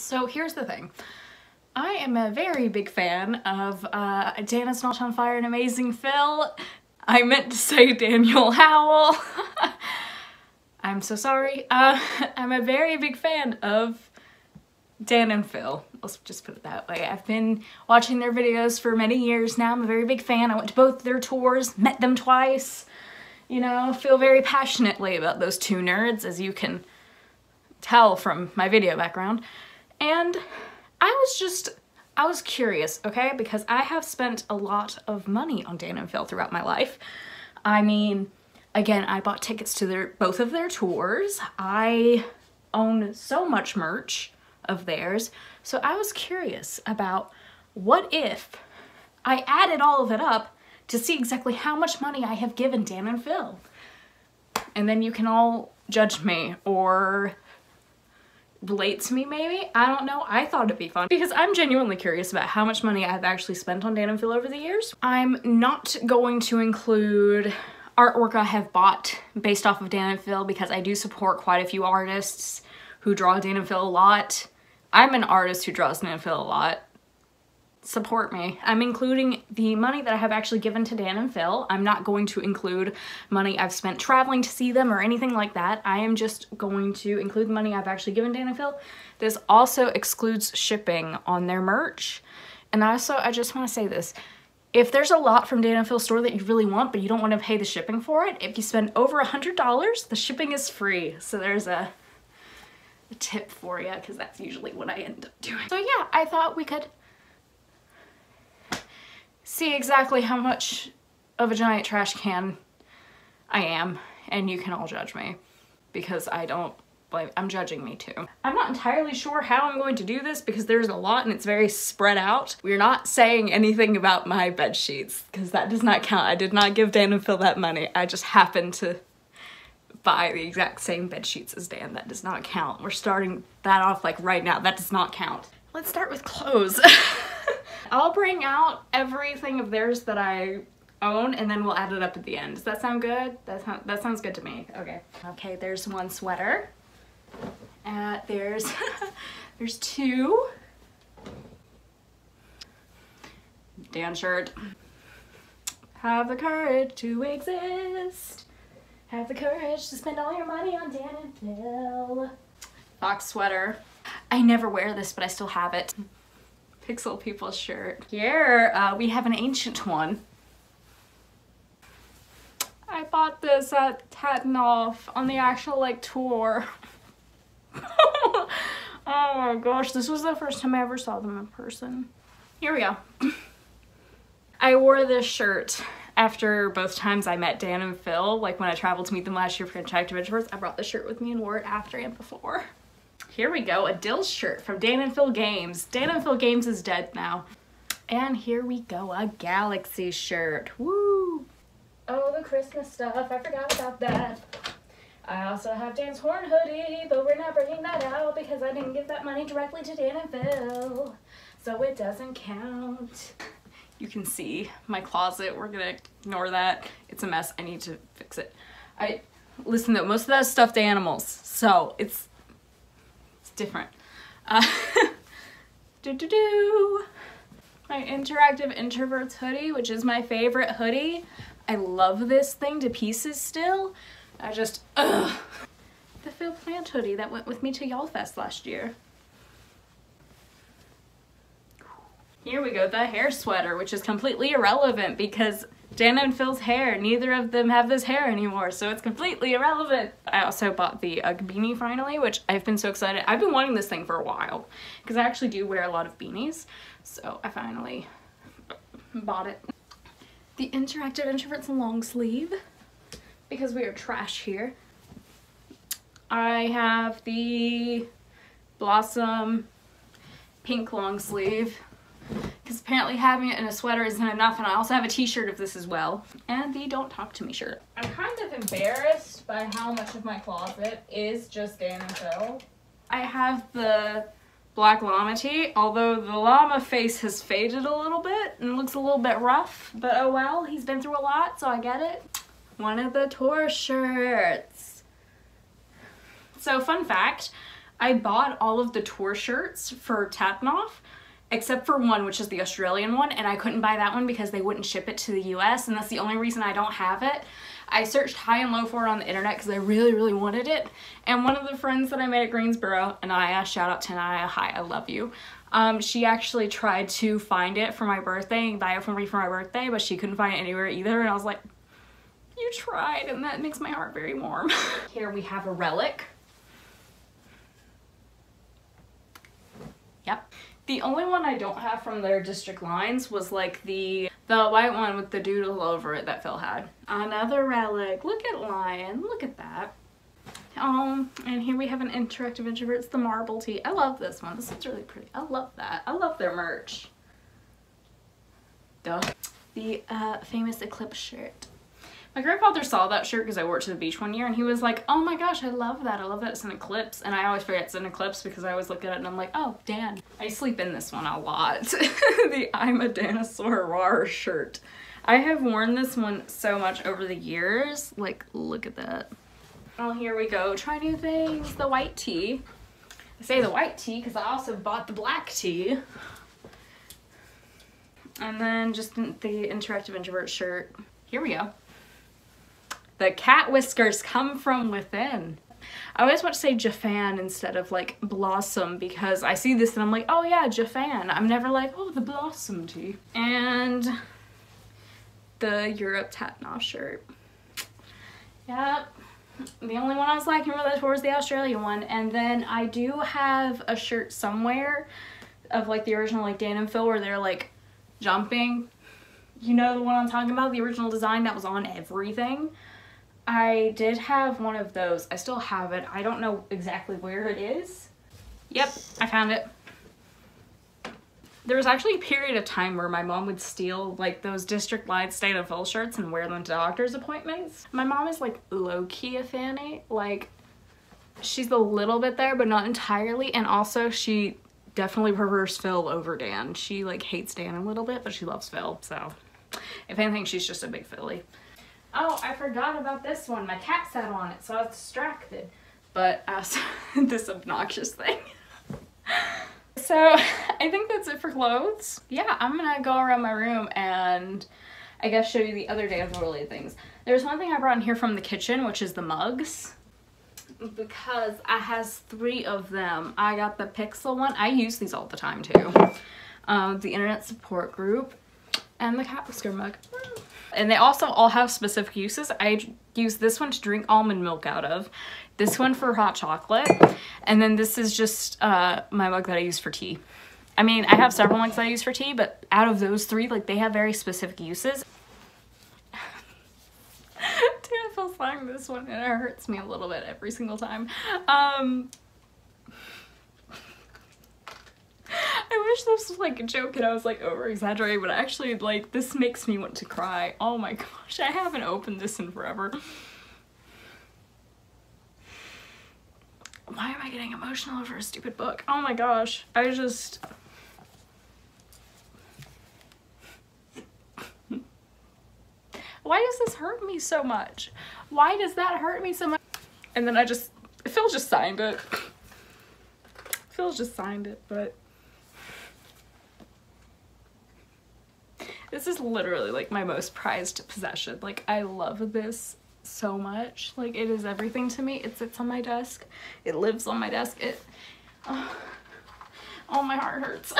So here's the thing. I am a very big fan of Dana's Not on Fire and Amazing Phil. I meant to say Daniel Howell. I'm so sorry. I'm a very big fan of Dan and Phil. Let's just put it that way. I've been watching their videos for many years now. I'm a very big fan. I went to both their tours, met them twice. You know, feel very passionately about those two nerds, as you can tell from my video background. And I was curious, okay? Because I have spent a lot of money on Dan and Phil throughout my life. I mean, again, I bought tickets to both of their tours. I own so much merch of theirs. So I was curious about what if I added all of it up to see exactly how much money I have given Dan and Phil. And then you can all judge me or relate to me maybe. I don't know. I thought it'd be fun because I'm genuinely curious about how much money I've actually spent on Dan and Phil over the years. I'm not going to include artwork I have bought based off of Dan and Phil because I do support quite a few artists who draw Dan and Phil a lot. I'm an artist who draws Dan and Phil a lot. Support me. I'm including the money that I have actually given to Dan and Phil. I'm not going to include money I've spent traveling to see them or anything like that. I am just going to include the money I've actually given Dan and Phil. This also excludes shipping on their merch. And also, I just want to say this. If there's a lot from Dan and Phil's store that you really want, but you don't want to pay the shipping for it, if you spend over $100, the shipping is free. So there's a tip for you, because that's usually what I end up doing. So yeah, I thought we could see exactly how much of a giant trash can I am, and you can all judge me because I'm judging me too. I'm not entirely sure how I'm going to do this because there's a lot and it's very spread out. We're not saying anything about my bed sheets because that does not count. I did not give Dan and Phil that money. I just happened to buy the exact same bed sheets as Dan. That does not count. We're starting that off like right now. That does not count. Let's start with clothes. I'll bring out everything of theirs that I own and then we'll add it up at the end. Does that sound good? That sounds good to me. Okay. Okay, there's one sweater. There's two. Dan shirt. Have the courage to exist. Have the courage to spend all your money on Dan and Phil. Fox sweater. I never wear this, but I still have it. Pixel People shirt. Here, we have an ancient one. I bought this at Tatanoff on the actual, like, tour. Oh my gosh, this was the first time I ever saw them in person. Here we go. I wore this shirt after both times I met Dan and Phil, like when I traveled to meet them last year for Interactive Introverts. I brought this shirt with me and wore it after and before. Here we go, a Dill shirt from Dan and Phil Games. Dan and Phil Games is dead now. And here we go, a Galaxy shirt. Woo! Oh, the Christmas stuff, I forgot about that. I also have Dan's Horn hoodie, but we're not bringing that out because I didn't give that money directly to Dan and Phil. So it doesn't count. You can see my closet. We're gonna ignore that. It's a mess. I need to fix it. Listen though, most of that is stuffed animals, so it's different. My Interactive Introverts hoodie, which is my favorite hoodie. I love this thing to pieces still. The Phil Plant hoodie that went with me to YALLFest last year. Here we go, the hair sweater, which is completely irrelevant because Dan and Phil's hair, neither of them have this hair anymore, so it's completely irrelevant. I also bought the UGG beanie finally, which I've been so excited. I've been wanting this thing for a while because I actually do wear a lot of beanies, so I finally bought it. The Interactive Introverts long sleeve because we are trash here. I have the Blossom pink long sleeve because apparently having it in a sweater isn't enough, and I also have a t-shirt of this as well. And the Don't Talk to Me shirt. I'm kind of embarrassed by how much of my closet is just Dan and Phil. I have the black llama tee, although the llama face has faded a little bit and looks a little bit rough, but oh well, he's been through a lot, so I get it. One of the tour shirts. So fun fact, I bought all of the tour shirts for Tatanoff, except for one, which is the Australian one, and I couldn't buy that one because they wouldn't ship it to the US, and that's the only reason I don't have it. I searched high and low for it on the internet because I really, really wanted it, and one of the friends that I made at Greensboro, Anaya, shout out to Anaya, hi, I love you, she actually tried to find it for my birthday and buy it for me for my birthday, but she couldn't find it anywhere either, and I was like, you tried, and that makes my heart very warm. Here we have a relic. Yep. The only one I don't have from their district lines was like the white one with the doodle over it that Phil had. Another relic. Look at Lion. Look at that. And here we have an Interactive Introvert. It's the marble tee. I love this one. This is really pretty. I love that. I love their merch. Duh. The famous Eclipse shirt. My grandfather saw that shirt because I wore it to the beach one year, and he was like, oh my gosh, I love that. I love that it's an eclipse. And I always forget it's an eclipse because I always look at it and I'm like, oh, Dan. I sleep in this one a lot. The I'm a Dinosaur Rawr shirt. I have worn this one so much over the years. Like, look at that. Oh, here we go. Try new things. The white tee. I say the white tee because I also bought the black tee. And then just the Interactive Introvert shirt. Here we go. The cat whiskers come from within. I always want to say Jafan instead of like Blossom because I see this and I'm like, oh yeah, Jafan. I'm never like, oh, the Blossom tee. And the Europe Tatanoff shirt. Yep. The only one I was liking for that was the Australian one. And then I do have a shirt somewhere of like the original like Dan and Phil where they're like jumping. You know the one I'm talking about? The original design that was on everything. I did have one of those. I still have it. I don't know exactly where it is. Yep, I found it. There was actually a period of time where my mom would steal like those district line State and Phil shirts and wear them to doctor's appointments. My mom is like low-key a fanny. Like, she's a little bit there, but not entirely. And also she definitely prefers Phil over Dan. She like hates Dan a little bit, but she loves Phil. So if anything, she's just a big Philly. Oh, I forgot about this one. My cat sat on it, so I was distracted. But this obnoxious thing. So I think that's it for clothes. Yeah, I'm gonna go around my room and I guess show you the other Daniel related things. There's one thing I brought in here from the kitchen, which is the mugs. Because I has 3 of them. I got the Pixel one. I use these all the time too. The internet support group and the cat whisker mug. And they also all have specific uses. I use this one to drink almond milk out of, this one for hot chocolate, and then this is just my mug that I use for tea. I mean, I have several mugs that I use for tea, but out of those 3, like, they have very specific uses. Tina feels like this one, and it hurts me a little bit every single time. I wish this was like a joke and I was like over exaggerating, but actually like this makes me want to cry. Oh my gosh, I haven't opened this in forever. Why am I getting emotional over a stupid book? Oh my gosh, I just... Why does this hurt me so much? Why does that hurt me so much? And then Phil just signed it. Phil just signed it, but... This is literally like my most prized possession. Like, I love this so much. Like, it is everything to me. It sits on my desk. It lives on my desk. Oh, my heart hurts.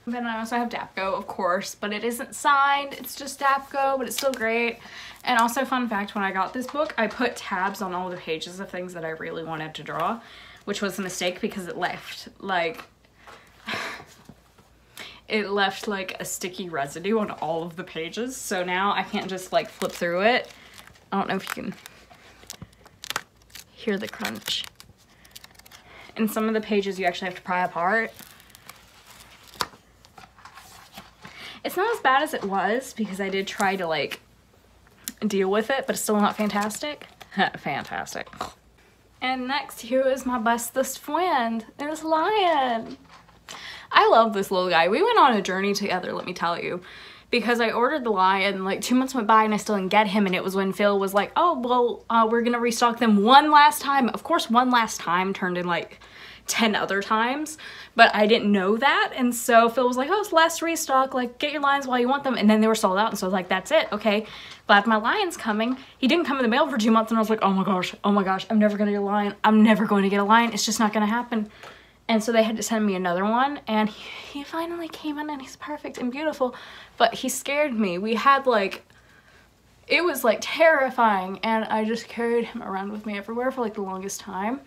Then I also have Dapko, of course, but it isn't signed. It's just Dapko, but it's still great. And also, fun fact, when I got this book, I put tabs on all the pages of things that I really wanted to draw, which was a mistake because it left like... It left like a sticky residue on all of the pages, so now I can't just like flip through it. I don't know if you can hear the crunch. And some of the pages you actually have to pry apart. It's not as bad as it was because I did try to like deal with it, but it's still not fantastic. Fantastic. And next here is my bestest friend. It's Lion. I love this little guy. We went on a journey together, let me tell you, because I ordered the Lion, like 2 months went by and I still didn't get him, and it was when Phil was like, oh, well, we're gonna restock them one last time. Of course, one last time turned in like 10 other times, but I didn't know that. And so Phil was like, oh, it's last restock, like get your lines while you want them. And then they were sold out. And so I was like, that's it. Okay. But my line's coming. He didn't come in the mail for 2 months. And I was like, oh my gosh, I'm never going to get a line. I'm never going to get a line. It's just not going to happen. And so they had to send me another one, and he finally came in and he's perfect and beautiful, but he scared me. We had like, it was like terrifying, and I just carried him around with me everywhere for like the longest time.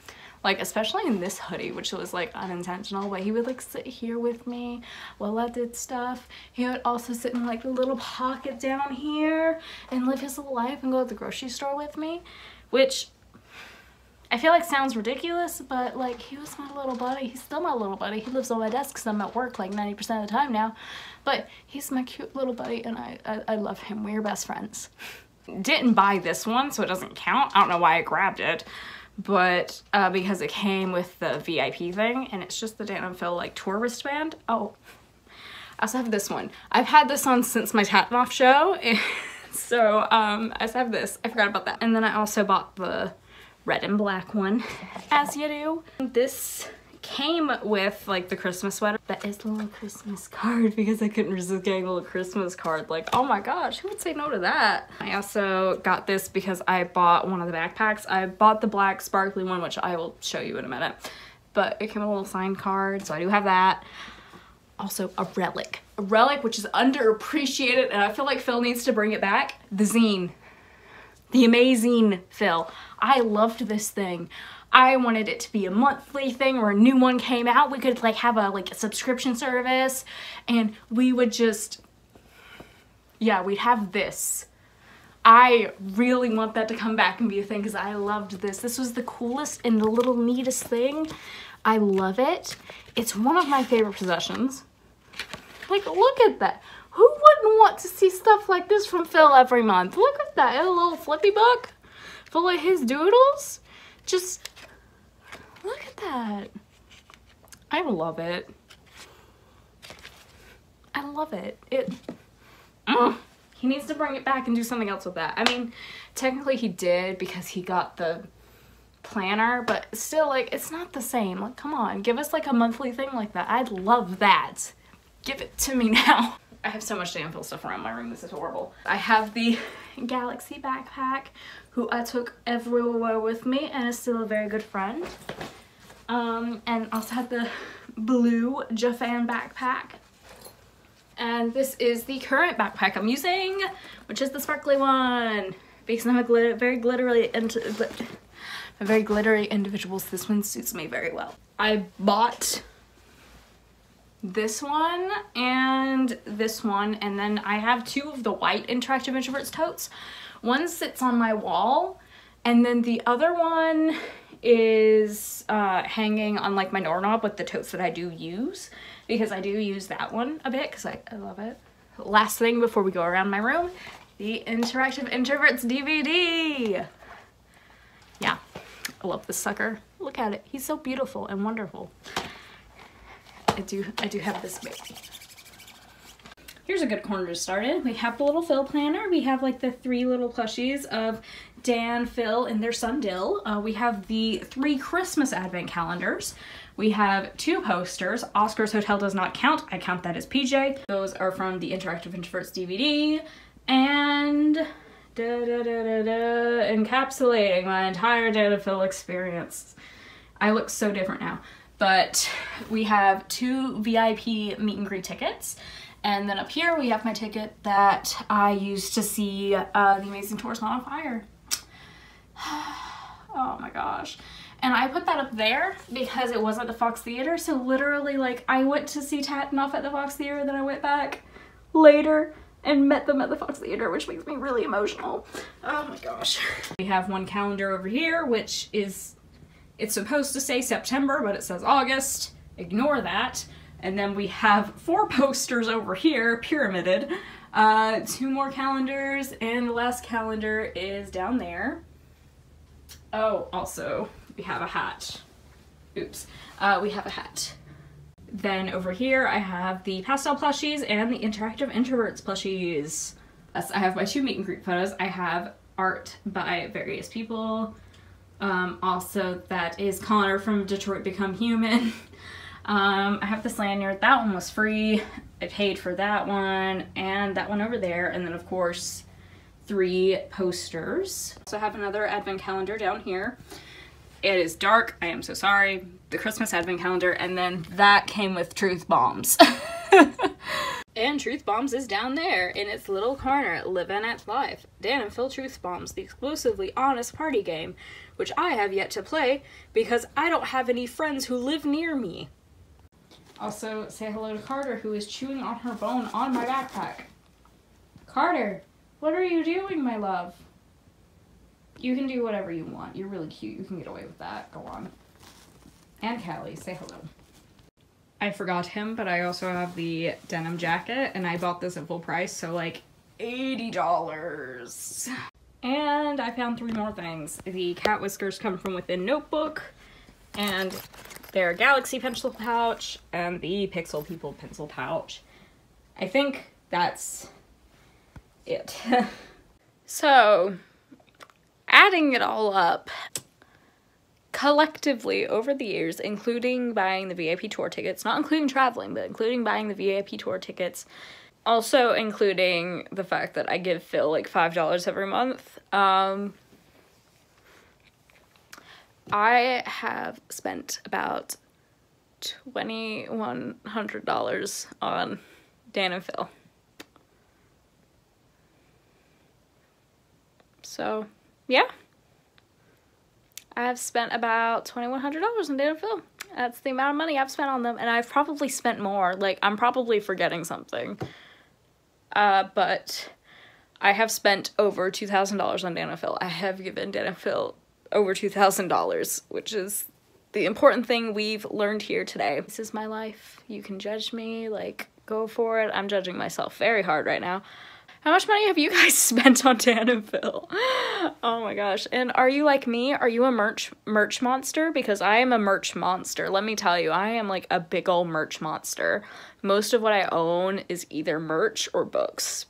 Like, especially in this hoodie, which was like unintentional, but he would like sit here with me while I did stuff. He would also sit in like the little pocket down here and live his little life and go to the grocery store with me, which I feel like sounds ridiculous, but like he was my little buddy. He's still my little buddy. He lives on my desk because I'm at work like 90% of the time now, but he's my cute little buddy, and I love him. We're best friends. Didn't buy this one, so it doesn't count. I don't know why I grabbed it, but because it came with the VIP thing, and it's just the Dan & Phil like tour wristband. Oh, I also have this one. I've had this on since my Tat Off show, so I also have this. I forgot about that. And then I also bought the red and black one, as you do. This came with like the Christmas sweater. That is the little Christmas card, because I couldn't resist getting a little Christmas card. Like, oh my gosh, who would say no to that? I also got this because I bought one of the backpacks. I bought the black sparkly one, which I will show you in a minute, but it came with a little signed card, so I do have that. Also a relic which is underappreciated, and I feel like Phil needs to bring it back. The zine. The Amazing Phil. I loved this thing. I wanted it to be a monthly thing, or a new one came out. We could like have a subscription service, and we would just, yeah, we'd have this. I really want that to come back and be a thing, because I loved this. This was the coolest and the little neatest thing. I love it. It's one of my favorite possessions. Like, look at that. Who wouldn't want to see stuff like this from Phil every month? Look at that, a little flippy book full of his doodles. Just look at that. I love it. I love it. He needs to bring it back and do something else with that. I mean, technically he did, because he got the planner, but still, like, it's not the same. Like, come on, give us like a monthly thing like that. I'd love that. Give it to me now. I have so much Dan & Phil stuff around my room. This is horrible. I have the Galaxy backpack, who I took everywhere with me and is still a very good friend. And also have the blue Jafan backpack. And this is the current backpack I'm using, which is the sparkly one, because I'm a very glittery individual, so this one suits me very well. I bought this one and this one, and then I have two of the white Interactive Introverts totes. One sits on my wall, and then the other one is hanging on like my doorknob with the totes that I do use, because I do use that one a bit because I love it. Last thing before we go around my room, the Interactive Introverts DVD. Yeah, I love this sucker. Look at it. He's so beautiful and wonderful. I do have this baby. Here's a good corner to start in. We have the little Phil planner. We have like the 3 little plushies of Dan, Phil, and their son Dill. We have the 3 Christmas advent calendars. We have 2 posters. Oscar's Hotel does not count. I count that as PJ. Those are from the Interactive Introverts DVD. And encapsulating my entire Dan and Phil experience. I look so different now. But we have 2 VIP meet and greet tickets. And then up here we have my ticket that I used to see The Amazing Tours Not on Fire. Oh my gosh. And I put that up there because it was at the Fox Theater. So literally, like, I went to see Tat Off at the Fox Theater, then I went back later and met them at the Fox Theater, which makes me really emotional. Oh my gosh. We have one calendar over here, which is, it's supposed to say September, but it says August. Ignore that. And then we have 4 posters over here, pyramided. 2 more calendars, and the last calendar is down there. Oh, also, we have a hat. Oops. We have a hat. Then over here, I have the pastel plushies and the Interactive Introverts plushies. I have my 2 meet and greet photos. I have art by various people. Also, that is Connor from Detroit Become Human. I have this lanyard. That one was free. I paid for that one and that one over there. And then, of course, 3 posters. So I have another advent calendar down here. It is dark. I am so sorry. The Christmas advent calendar. And then that came with Truth Bombs. And Truth Bombs is down there in its little corner, living its life. Dan and Phil Truth Bombs, the exclusively honest party game, which I have yet to play because I don't have any friends who live near me. Also, say hello to Carter, who is chewing on her bone on my backpack. Carter, what are you doing, my love? You can do whatever you want. You're really cute. You can get away with that. Go on. And Callie, say hello. I forgot him, but I also have the denim jacket, and I bought this at full price, so like $80. And I found 3 more things. The Cat Whiskers Come From Within notebook, and their Galaxy pencil pouch, and the Pixel People pencil pouch. I think that's it. So, adding it all up, collectively over the years, including buying the VIP tour tickets, not including traveling, but including buying the VIP tour tickets, also including the fact that I give Phil like $5 every month, I have spent about $2,100 on Dan and Phil. So, yeah. I've spent about $2,100 on Dan and Phil. That's the amount of money I've spent on them, and I've probably spent more. Like, I'm probably forgetting something. But I have spent over $2,000 on Dan and Phil. I have given Dan and Phil over $2,000, which is the important thing we've learned here today. This is my life. You can judge me, like, go for it. I'm judging myself very hard right now. How much money have you guys spent on Dan and Phil? Oh my gosh. And are you like me? Are you a merch monster? Because I am a merch monster. Let me tell you, I am like a big old merch monster. Most of what I own is either merch or books.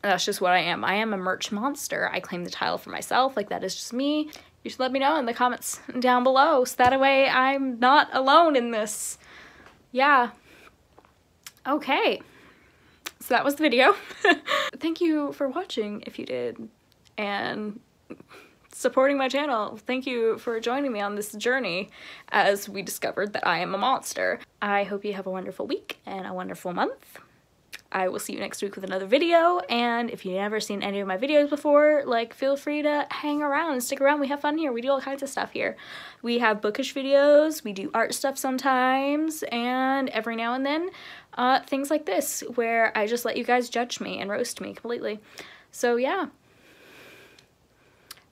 That's just what I am. I am a merch monster. I claim the title for myself. Like, that is just me. You should let me know in the comments down below, so that way I'm not alone in this. Yeah. Okay. So that was the video. Thank you for watching if you did, and supporting my channel. Thank you for joining me on this journey as we discovered that I am a monster. I hope you have a wonderful week and a wonderful month. I will see you next week with another video, and if you've never seen any of my videos before, like, feel free to hang around and stick around. We have fun here. We do all kinds of stuff here. We have bookish videos, we do art stuff sometimes, and every now and then things like this where I just let you guys judge me and roast me completely. So yeah.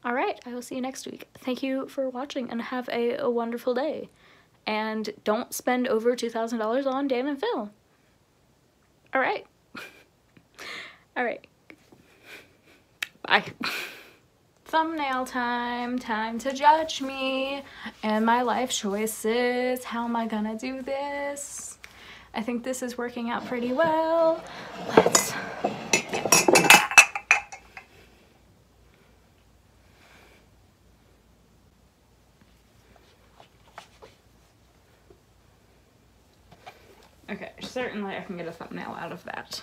Alright, I will see you next week. Thank you for watching and have a wonderful day. And don't spend over $2,000 on Dan and Phil. Alright. Alright. Bye. Thumbnail time. Time to judge me and my life choices. How am I gonna do this? I think this is working out pretty well. Let's okay, certainly I can get a thumbnail out of that.